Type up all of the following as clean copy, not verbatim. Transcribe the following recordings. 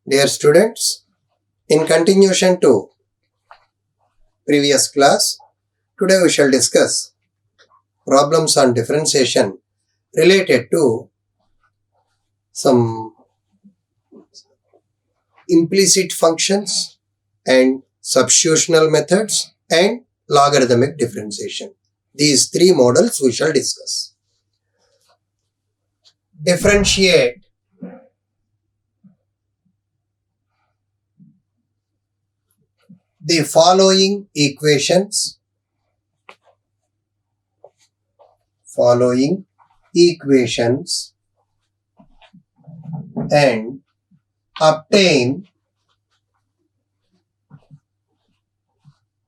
Dear students, in continuation to previous class, today we shall discuss problems on differentiation related to some implicit functions and substitutional methods and logarithmic differentiation. These three models we shall discuss. Differentiate the following equations and obtain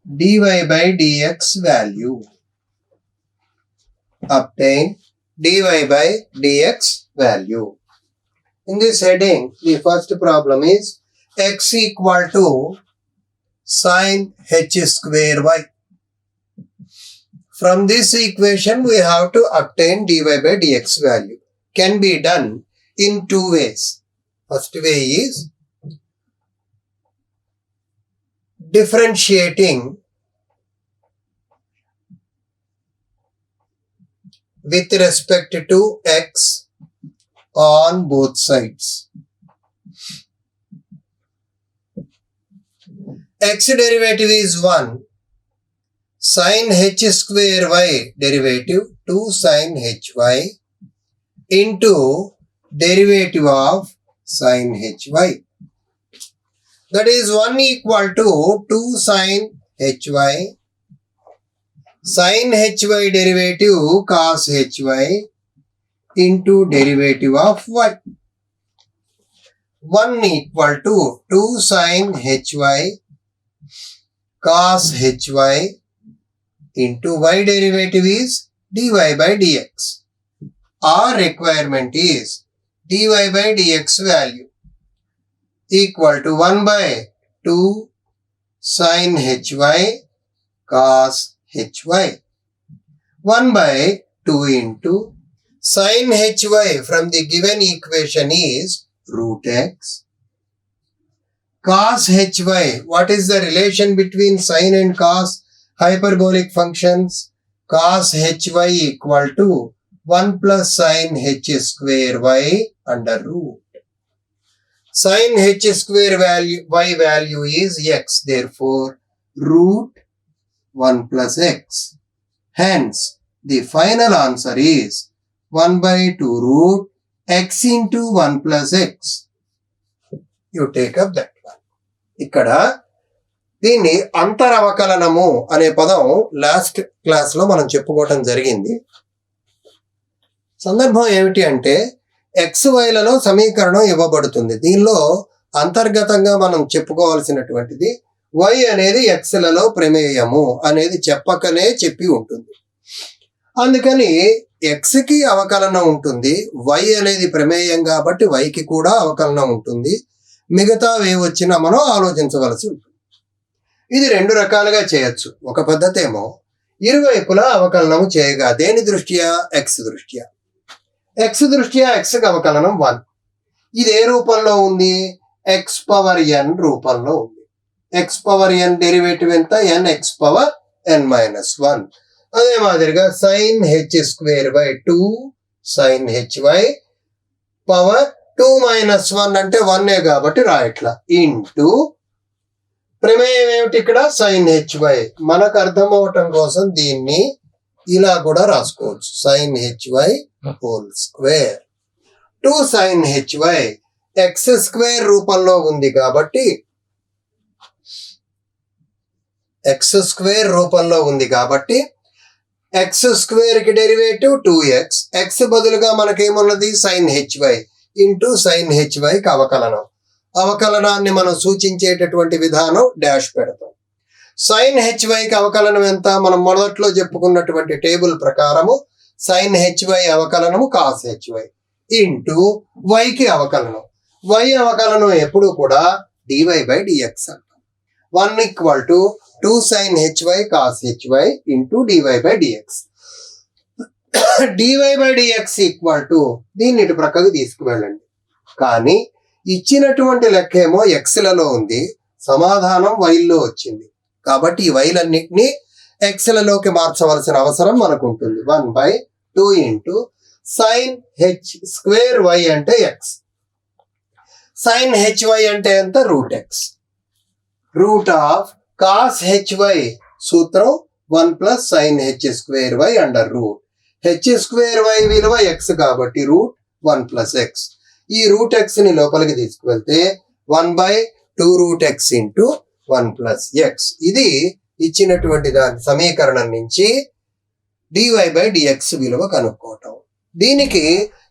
dy by dx value. Obtain dy by dx value. In this heading, the first problem is x equal to sin h square y. From this equation, we have to obtain dy by dx value. Can be done in two ways. First way is differentiating with respect to x on both sides. X derivative is 1, sin h square y derivative 2 sin hy into derivative of sin hy. That is 1 equal to 2 sin hy, sin hy derivative cos hy into derivative of y. 1 equal to 2 sin hy cos hy into y derivative is dy by dx. Our requirement is dy by dx value equal to 1 by 2 sin hy cos hy. 1 by 2 into sin hy from the given equation is root x. Cos hy, what is the relation between sin and cos hyperbolic functions? Cos hy equal to 1 plus sin h square y under root. Sin h square value, y value is x, therefore root 1 plus x. Hence, the final answer is 1 by 2 root x into 1 plus x. You take up that one. ఇక్కడ దీన్ని అంతరవకలనము అనే పదం last క్లాస్లో మనం చెప్పుకోవటం జరిగింది. సందర్భం ఏమిటి అంటే XYలలో సమీకరణం ఇవ్వబడుతుంది. దీనిలో అంతర్గతంగా మనం చెప్పుకోవాల్సినటువంటిది y అనేది xలలో ప్రమేయము అనేది చెప్పకనే చెప్పి ఉంటుంది. అందుకని xకి అవకలనం ఉంటుంది, y అనేది ప్రమేయం కాబట్టి yకి కూడా అవకలనం ఉంటుంది. మిగతావి వచ్చినా మనం ఆలోచించవలసి ఉంటుంది. ఇది రెండు రకాలుగా చేయొచ్చు. ఒక పద్ధతి ఏమో ఇరువైపులా అవకలనము చేయగా, దేని దృష్ట్యా? x దృష్ట్యా. x దృష్ట్యా xకి అవకలనం 1. ఇది ఏ రూపంలో ఉంది? x పవర్ n రూపంలో ఉంది. x పవర్ n డెరివేటివ్ ఎంత? nx power n minus 1. అదే మాదిరిగా sin h square by 2 sin hy power 2 minus 1 అంటే 1 కాబట్టి రాయట్లా ఇంటూ ప్రమేయం ఏమిటి ఇక్కడ? sin hy. మనకు అర్థం అవటం కోసం దీన్ని ఇలా కూడా రాసుకోవచ్చు. sin hy whole square 2 sin hy x square రూపంలో ఉంది కాబట్టి x స్క్వేర్ కి డెరివేటివ్ 2x. x బదులుగా మనకేమున్నది? sin hy ఇంటూ sin hyకి అవకలనం. అవకలనాన్ని మనం సూచించేటటువంటి విధానం డాష్ పెడతాం. sin hyకి అవకలనం ఎంత? మనం మొదట్లో చెప్పుకున్నటువంటి టేబుల్ ప్రకారము sin hy అవకలనము cos hy ఇంటూ yకి అవకలనం. y అవకలనం ఎప్పుడు కూడా dy by dx అంటాం. 1 equal to 2 sin hy cos hy into dy by dx. dy by dx equal to, దీన్ని ఇటు ప్రక్కకు తీసుకువెళ్ళండి. కానీ ఇచ్చినటువంటి లెక్క ఏమో ఎక్స్లలో ఉంది, సమాధానం వైల్లో వచ్చింది. కాబట్టి ఈ వైలన్నిటినీ ఎక్స్లలోకి మార్చవలసిన అవసరం మనకు ఉంటుంది. 1/2 into sine h square y అంటే ఎక్స్, సైన్ హెచ్వై అంటే ఎంత root x, root of cos h y సూత్రం 1 plus sine h square y under root h square y విలువ ఎక్స్ కాబట్టి రూట్ 1 ప్లస్ ఎక్స్. ఈ రూట్ ఎక్స్ ని లోపలికి తీసుకువెళ్తే 1/2 root x into 1 plus x. ఇది ఇచ్చినటువంటి దాని సమీకరణం నుంచి dy/dx విలువ కనుక్కోవటం. దీనికి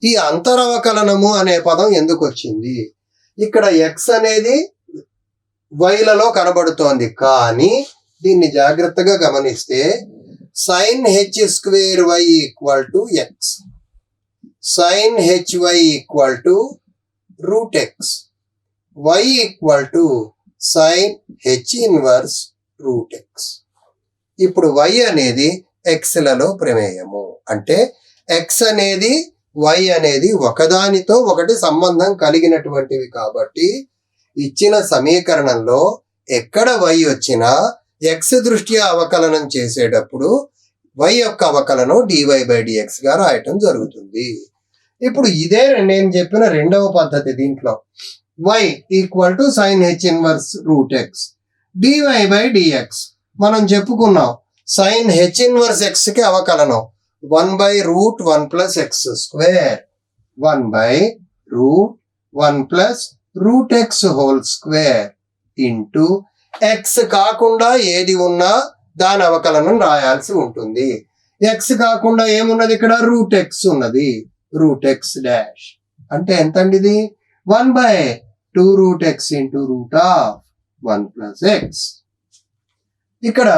ఈ అంతరవకలనము అనే పదం ఎందుకు వచ్చింది? ఇక్కడ ఎక్స్ అనేది వైలలో కనబడుతోంది, కానీ దీన్ని జాగ్రత్తగా గమనిస్తే sine h square y equal to x, sine h y equal to root x, y equal to sine h inverse root x. ఇప్పుడు y అనేది ఎక్స్లలో ప్రమేయము, అంటే ఎక్స్ అనేది y అనేది ఒకదానితో ఒకటి సంబంధం కలిగినటువంటివి. కాబట్టి ఇచ్చిన సమీకరణంలో ఎక్కడ y వచ్చినా ఎక్స్ దృష్ట్యా అవకలనం చేసేటప్పుడు y యొక్క అవకలనం dy/dx గా రాయటం జరుగుతుంది. ఇప్పుడు ఇదే నేను చెప్పిన రెండవ పద్ధతి. దీంట్లో y equal to sine h inverse root x, dy/dx మనం చెప్పుకున్నాం సైన్ హెచ్ ఇన్వర్స్ ఎక్స్ కి అవకలనం 1/√1 plus X square, 1/√1 plus root x whole square into X కాకుండా ఏది ఉన్నా దాని అవకలనం రాయాల్సి ఉంటుంది. ఎక్స్ కాకుండా ఏమున్నది? ఇక్కడ రూట్ ఎక్స్ ఉన్నది, రూట్ ఎక్స్ డాష్ అంటే ఎంతండి? ఇది 1/2 root x into root of 1 plus X. ఇక్కడ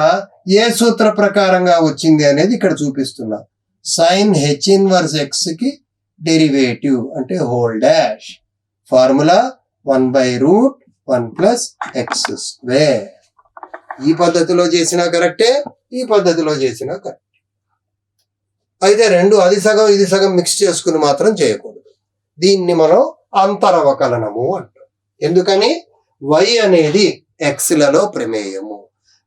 ఏ సూత్ర ప్రకారంగా వచ్చింది అనేది ఇక్కడ చూపిస్తున్నా. సైన్ హెచ్ ఇన్వర్స్ ఎక్స్ కి డెరివేటివ్ అంటే whole dash, formula 1/√1 plus X square. ఈ పద్ధతిలో చేసినా కరెక్టే, ఈ పద్ధతిలో చేసినా కరెక్ట్. అయితే రెండు అది సగం ఇది సగం మిక్స్ చేసుకుని మాత్రం చేయకూడదు. దీన్ని మనం అంతరవకలనము అంటాం. ఎందుకని? y అనేది ఎక్స్లలో ప్రమేయము.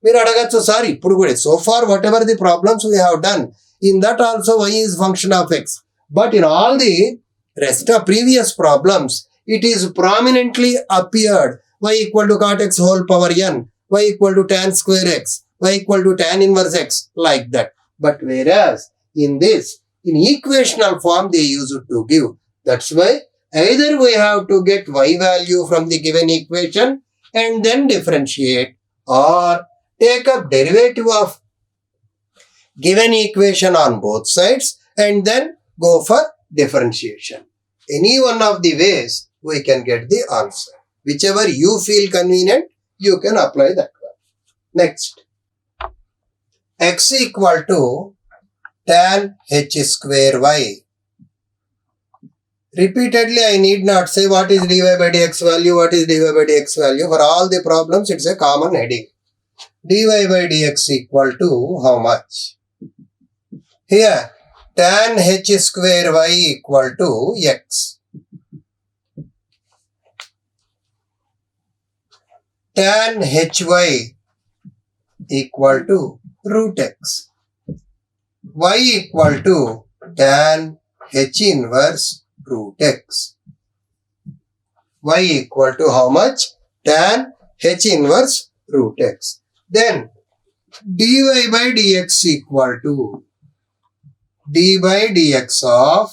మీరు అడగచ్చు, సార్ ఇప్పుడు కూడా so far whatever the problems we have done, in that also y is function of x, but in all the rest of previous problems it is prominently appeared y equal to cot x whole power n, y equal to tan square x, y equal to tan inverse x, like that. But whereas in this, in equational form they use it to give. That's why either we have to get y value from the given equation and then differentiate, or take up derivative of given equation on both sides and then go for differentiation. Any one of the ways we can get the answer. Whichever you feel convenient, you can apply that one. Next, x equal to tan h square y. Repeatedly I need not say what is dy/dx value, what is dy/dx value. For all the problems it's a common heading. dy/dx equal to how much? Here tan h square y equal to x. Tan hy equal to root x. Y equal to tan h inverse root x. Y equal to how much? Tan h inverse root x. Then dy/dx equal to d/dx of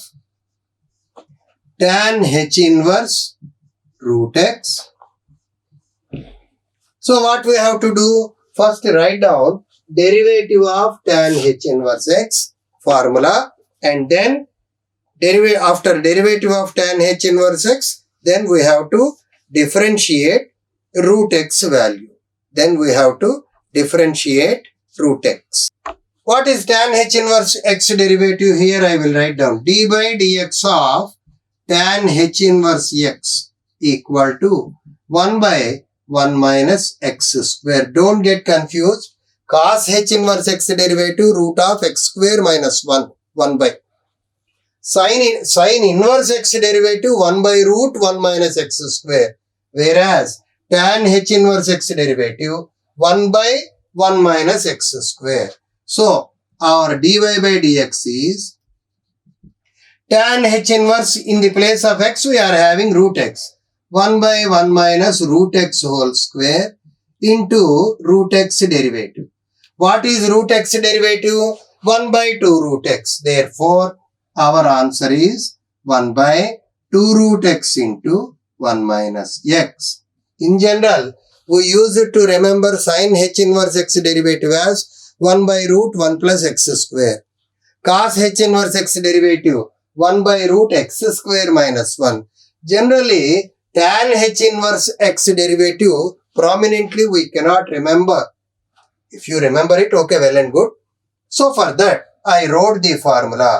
tan h inverse root x. So what we have to do? First write down derivative of tan h inverse x formula, and then after derivative of tan h inverse x, then we have to differentiate root x value. Then we have to differentiate root x. What is tan h inverse x derivative? Here I will write down d/dx of tan h inverse x equal to 1/1 minus x square. Don't get confused. Cos h inverse x derivative root of x square minus 1 by. Sin inverse x derivative 1 by root 1 minus x square. Whereas tan h inverse x derivative 1 by 1 minus x square. So our dy by dx is tan h inverse in the place of x we are having root x. 1 by 1 minus root x whole square into root x derivative. What is root x derivative? 1 by 2 root x. Therefore, our answer is 1 by 2 root x into 1 minus x. In general, we use it to remember sin h inverse x derivative as 1 by root 1 plus x square. Cos h inverse x derivative 1 by root x square minus 1. Generally, tan h inverse x derivative prominently we cannot remember. If you remember it, okay, well and good. So for that, I wrote the formula.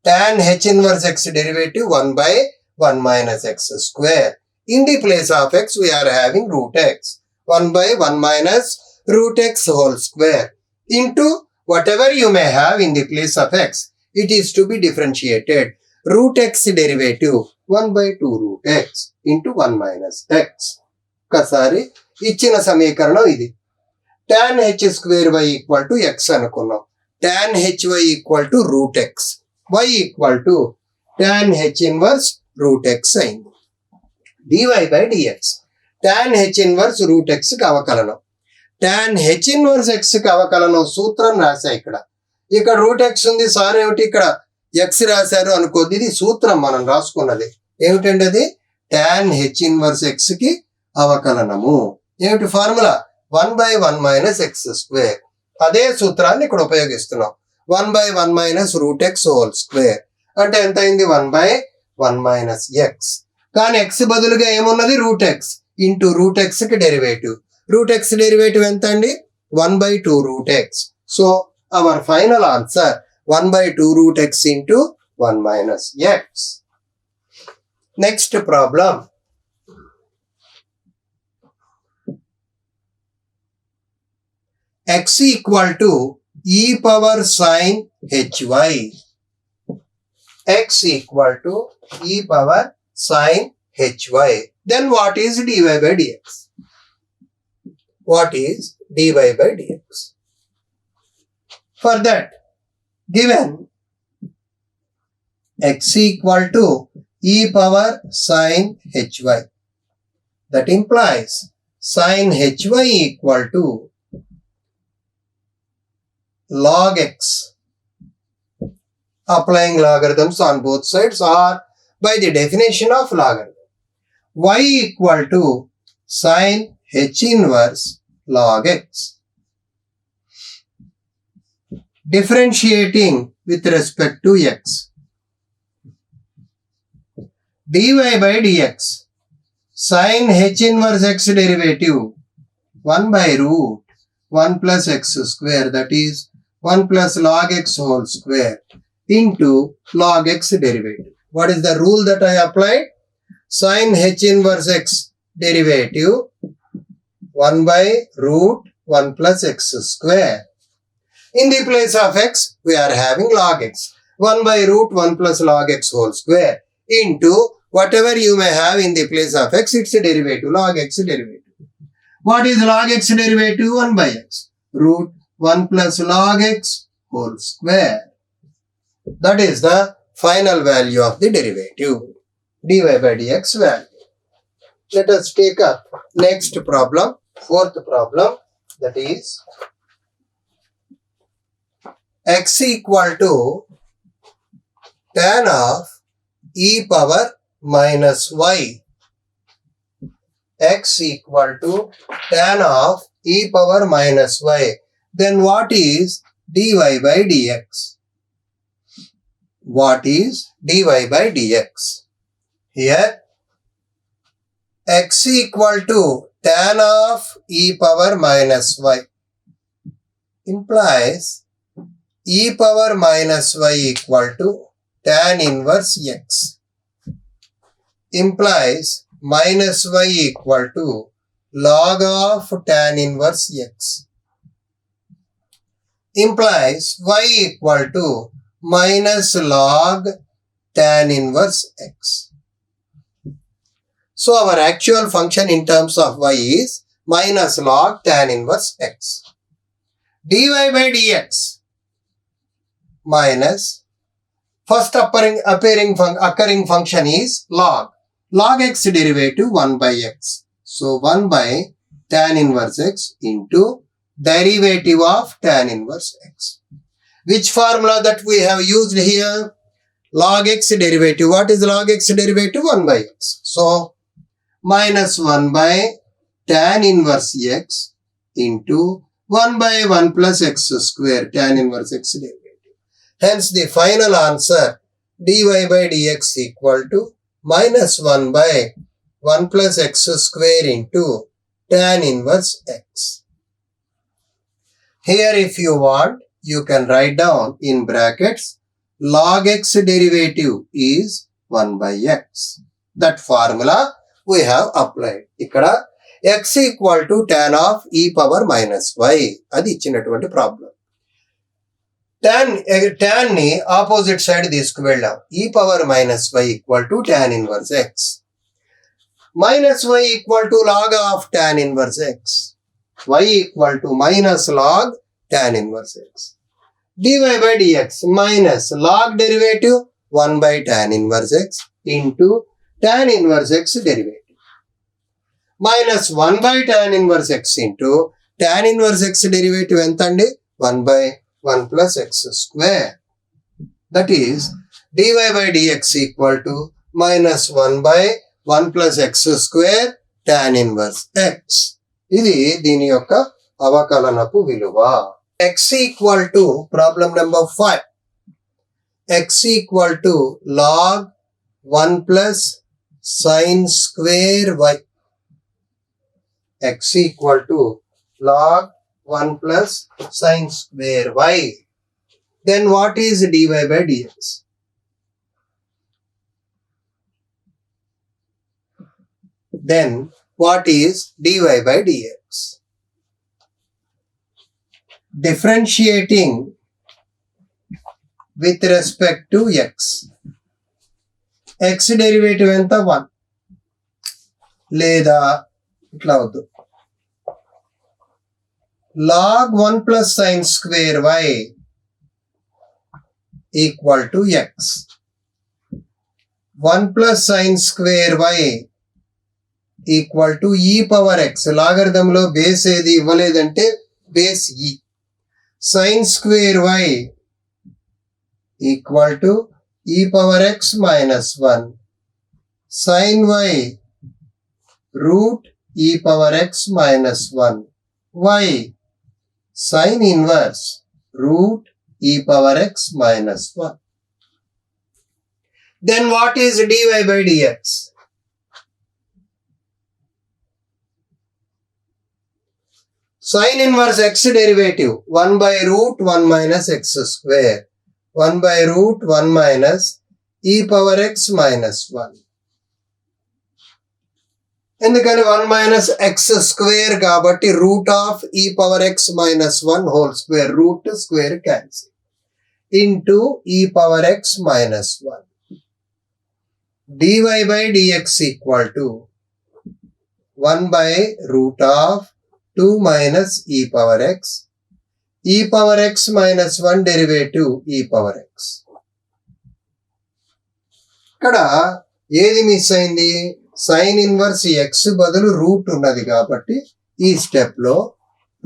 Tan h inverse x derivative 1 by 1 minus x square. In the place of x, we are having root x. 1 by 1 minus root x whole square into whatever you may have in the place of x. It is to be differentiated. Root x derivative 1 by 2 root x into 1 minus x. Kasari, ఇచ్చిన సమీకరణం ఇది. Tan h square y equal to x అనుకున్నాం. Tan hy equal to root x. Y equal to tan h inverse root x అయింది. dy by dx. Tan h inverse root x కి అవకలనం. Tan h inverse x కి అవకలనం సూత్రం రాశా ఇక్కడ. ఇక్కడ route x ఉంది, సార్ ఏమిటి ఇక్కడ x రాశారు అనుకోద్ది. ఇది సూత్రం మనం రాసుకున్నది. ఏమిటండి అది? Tan h inverse x కి అవకలనము. ఏమిటి formula? 1 by 1 minus x square. అదే సూత్రాన్ని ఇక్కడ ఉపయోగిస్తున్నాం. 1 by 1 minus root x whole square. అంటే ఎంత అయింది? 1 by 1 minus x. కానీ x బదులుగా ఏమున్నది? రూట్ x ఇంటూ రూట్ x కి డెరివేటివ్. రూట్ x డెరివేటివ్ ఎంత అండి? 1 by 2 root x. So our final answer 1 by 2 root x into 1 minus x. Next problem. X equal to e power sin hy. X equal to e power sin hy. Then what is dy by dx? What is dy by dx? For that, given x equal to e power sin hy. That implies sin hy equal to log x. Applying logarithms on both sides or by the definition of logarithm. Y equal to sin h inverse log x. Differentiating with respect to x. dy by dx. Sin h inverse x derivative 1 by root 1 plus x square, that is 1 plus log x whole square into log x derivative. What is the rule that I applied? Sin h inverse x derivative 1 by root 1 plus x square. In the place of x, we are having log x. 1 by root 1 plus log x whole square into whatever you may have in the place of x, its derivative, log x derivative. What is log x derivative? 1 by x. Root 1 plus log x whole square. That is the final value of the derivative. Dy by dx value. Let us take up next problem, fourth problem, that is x equal to tan of e power minus y. X equal to tan of e power minus y. Then what is dy by dx? What is dy by dx? Here x equal to tan of e power minus y implies e power minus y equal to tan inverse x. Implies minus y equal to log of tan inverse x. Implies y equal to minus log tan inverse x. So our actual function in terms of y is minus log tan inverse x. dy by dx minus first occurring function is log. Log x derivative 1 by x. So 1 by tan inverse x into derivative of tan inverse x. Which formula that we have used here? Log x derivative. What is log x derivative? 1 by x. So minus 1 by tan inverse x into 1 by 1 plus x square tan inverse x derivative. Hence the final answer dy by dx equal to minus 1 by 1 plus x square into tan inverse x. Here if you want, you can write down in brackets log x derivative is 1 by x. That formula we have applied. Ikkada x equal to tan of e power minus y. Adi ichchinatuvanti problem. Tan ni opposite side తీసుకువెళ్ళాం. e power minus y equal to tan inverse x. Minus y equal to log of tan inverse x. Y equal to minus log tan inverse x. dy by dx minus log derivative 1 by tan inverse x into tan inverse x derivative. Minus 1 by tan inverse x into tan inverse x derivative entandi 1 by 1 plus x square. That is dy by dx equal to minus 1 by 1 plus x square tan inverse x. ఇది దీని యొక్క అవకలనపు విలువ. x equal to problem number 5. x equal to log 1 plus sin square y. x equal to log 1 plus sin square y. Then what is dy by dx? Then what is dy by dx? Differentiating with respect to x. x derivative ఎంత 1 లేదా ఇట్లా వద్దు. log 1 plus sin square y equal to x. 1 plus sin square y equal to e power x. లాగరిథంలో base ఏది ఇవ్వలేదంటే base e. sin square y equal to e power x minus 1. sin y root e power x minus 1. y sin inverse root e power x minus 1. Then what is dy by dx? Sin inverse x derivative 1 by root 1 minus x square. 1 by root 1 minus e power x minus 1. ఎందుకని 1 minus x square కాబట్టి root of e power x minus 1 whole square. root square cancel. into e power x minus 1. dy by dx equal to 1 by root of 2 minus e power x. e power x minus 1 derivative e power x. ఇక్కడ ఏది miss అయింది? Sine inverse x బదులు root ఉన్నది కాబట్టి ఈ step లో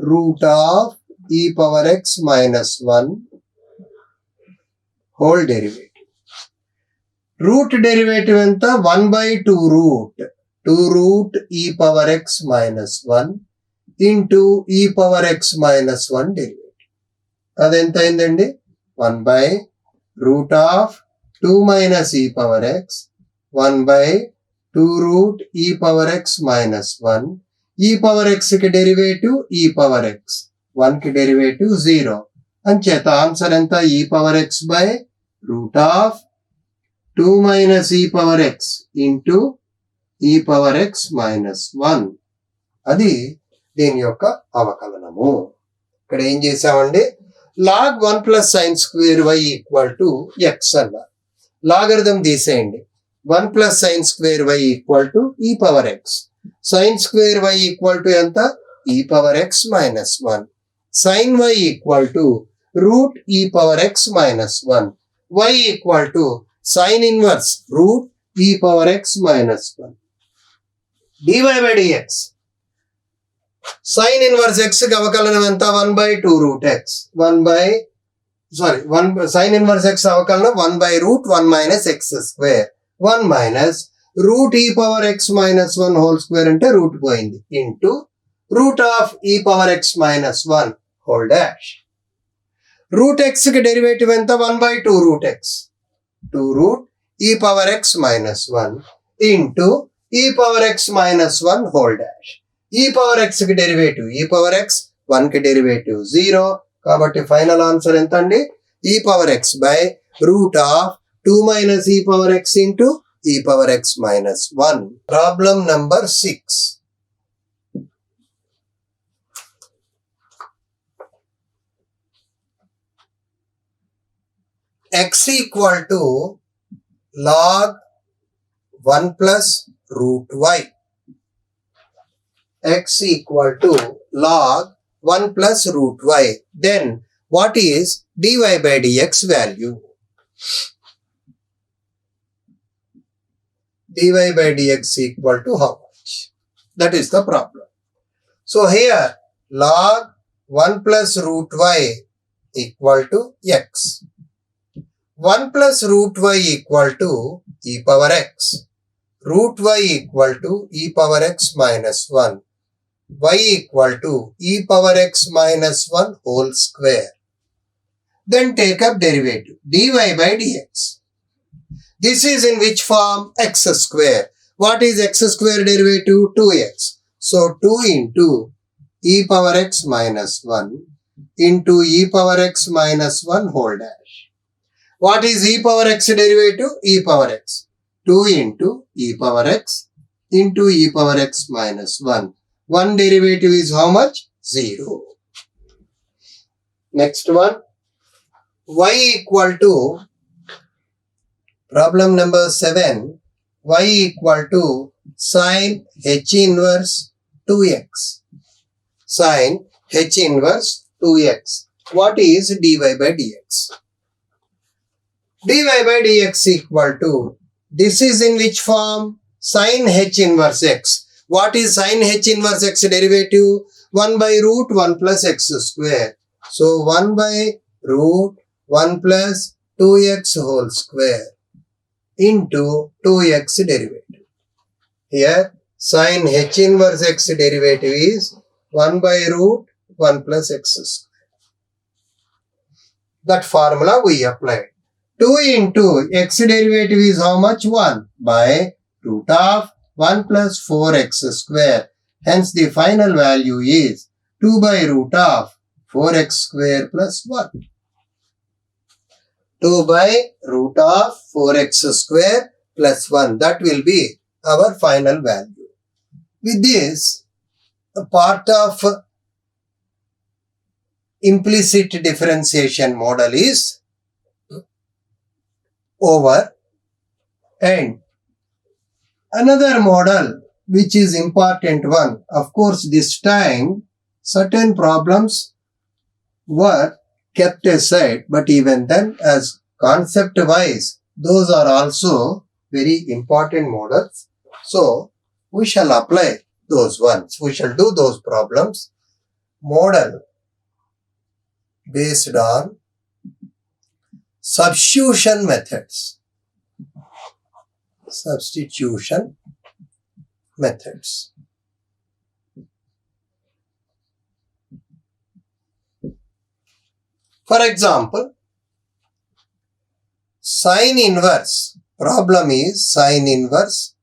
root of ఈ power x minus 1 whole derivative. Root derivative ఎంత? 1 by 2 root 2 root e power x minus 1 into e power x minus 1 derivative. అదెంత అయిందండి? 1 by root of 2 minus e power x 1 by 2 root e power x minus 1. e power x కి derivative e power x. 1 కి derivative 0. అంచేత answer ఎంత? e power x by root of 2 minus e power x into e power x minus 1. అది దీని యొక్క అవకలనము. ఇక్కడ ఏం చేసామండి? log 1 plus sin square y equal to x అన్నారు. లాగరిథం తీసేయండి. 1 plus sine square y equal to e power x. Sine square y equal to ఎంత? E power x minus 1. Sine y equal to root e power x minus 1. Y equal to sine inverse root e power x minus 1. dy by dx. Sine inverse x కి అవకలనం ఎంత? 1/2 root x. Sine inverse x అవకలనం 1 root 1 minus x square. 1 minus root e power x minus 1 whole square అంటే route పోయింది into root of ఈ power x minus 1 whole dash. Root x కి derivative ఎంత? 1/2 root X. 2 route e power x minus 1 into ఈ power x minus 1 whole dash. ఈ power X కి derivative ఈ power X, 1 కి డెరివేటివ్ 0. కాబట్టి ఫైనల్ ఆన్సర్ ఎంత అండి? ఈ power X by root of 2 minus ఈ పవర్ ఎక్స్ ఇంటూ ఈ power x minus 1. Problem number 6. x equal to log 1 plus root y. X equal to log 1 plus root y. Then what is dy by dx value? Dy by dx equal to how much? That is the problem. So here log 1 plus root y equal to x. 1 plus root y equal to e power x. Root y equal to e power x minus 1. Y equal to e power x minus 1 whole square. Then take up derivative dy by dx. This is in which form? X square. What is x square derivative? 2x. So 2 into e power x minus 1 into e power x minus 1 whole dash. What is e power x derivative? E power x. 2 into e power x into e power x minus 1. One derivative is how much? 0. Next one. Y equal to, problem number 7. Y equal to sin h inverse 2x. Sin h inverse 2x. What is dy by dx? Dy by dx equal to, this is in which form? Sin h inverse x. What is sin h inverse x derivative? 1 by root 1 plus x square. So 1 by root 1 plus 2x whole square into 2x derivative. Here sin h inverse x derivative is 1 by root 1 plus x square. That formula we applied. 2 into x derivative is how much? 1 by root of 1 plus 4x square. Hence the final value is 2 by root of 4x square plus 1. 2 by root of 4x square plus 1. That will be our final value. With this, a part of implicit differentiation model is over, and another model which is important one. Of course, this time certain problems were kept aside, but even then as concept wise those are also very important models. So we shall apply those ones. We shall do those problems. Model based on substitution methods. Substitution methods. For example, sin inverse. Problem is sin inverse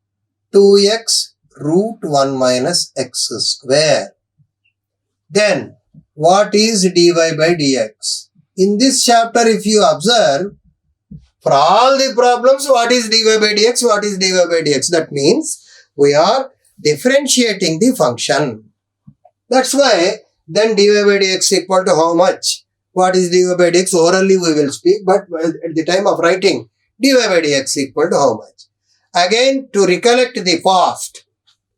2x root 1 minus x square. Then what is dy by dx? In this chapter, if you observe, for all the problems, what is dy by dx? What is dy by dx? That means we are differentiating the function. That's why then dy by dx equal to how much? What is dy by dx? Orally we will speak, but at the time of writing, dy by dx equal to how much? Again, to recollect the past,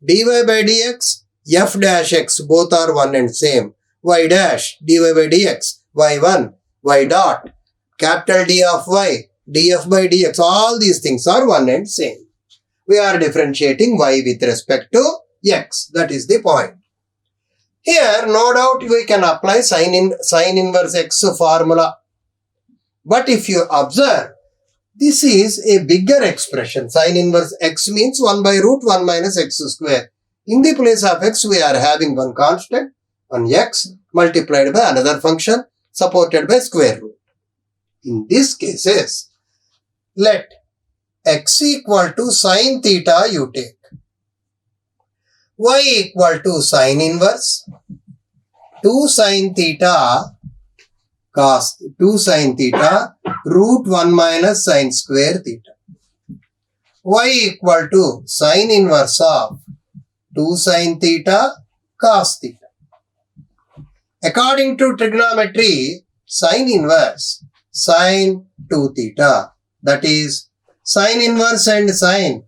dy by dx, f dash x both are one and same. Y dash, dy by dx, y1, y dot, capital D of y, df by dx, all these things are one and same. We are differentiating y with respect to x. That is the point. Here, no doubt we can apply sin inverse x formula. But if you observe, this is a bigger expression. Sin inverse x means 1 by root 1 minus x square. In the place of x, we are having one constant, one x, multiplied by another function, supported by square root. In these cases, let x equal to sin theta you take. Y equal to sin inverse 2 sin theta cos 2 sin theta root 1 minus sin square theta. Y equal to sin inverse of 2 sin theta cos theta. According to trigonometry, sin inverse sin 2 theta, that is sin inverse and sin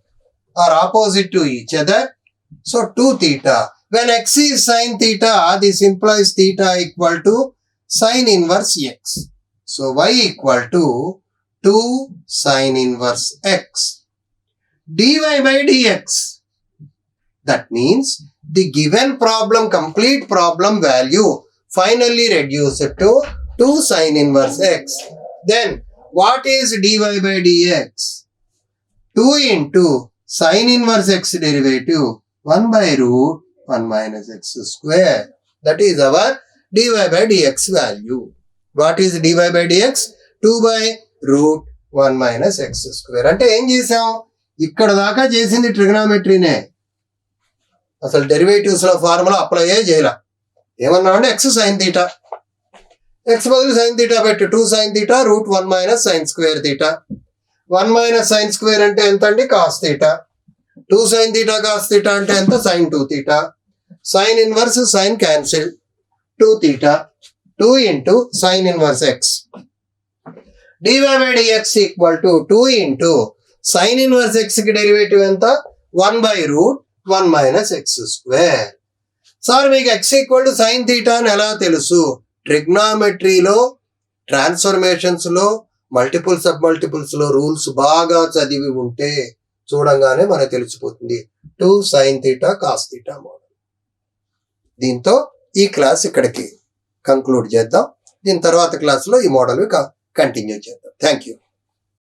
are opposite to each other. So 2 theta. When x is sin theta, this implies theta equal to sin inverse x. So y equal to 2 sin inverse x. dy by dx. That means the given problem, complete problem value finally reduced to 2 sin inverse x. Then what is dy by dx? 2 into sin inverse x derivative 1 by root 1 minus x square. That is our dy by dx value. What is dy by dx? 2 by root 1 minus x square. అంటే ఏం చేసాం? ఇక్కడ దాకా చేసింది ట్రిగనామెట్రీనే. అసలు derivatives లో formula apply చేయాల. ఏమన్నామంటే x sin theta. x బదులు sin theta పెట్టి 2 sin theta root 1 minus sin square theta. 1 minus sin square అంటే ఎంత అండి? cos theta. 2 sin theta cos theta అంటే ఎంత? sin 2 theta. Sin inverse sin cancel 2 theta. 2 into sin inverse x. dy by dx equal to 2 into sin inverse x కి derivative ఎంత? 1 by root 1 minus x square. Sir మీకు x equal to sin theta అని ఎలా తెలుసు? ట్రిగ్నామెట్రీలో, transformations లో, multiple sub multiples లో rules బాగా చదివి ఉంటే చూడంగానే మనకు తెలిసిపోతుంది. 2 sin theta cos theta model. దీంతో ఈ క్లాస్ ఇక్కడికి కంక్లూడ్ చేద్దాం. దీని తర్వాత క్లాస్లో ఈ మోడల్ కంటిన్యూ చేద్దాం. Thank you.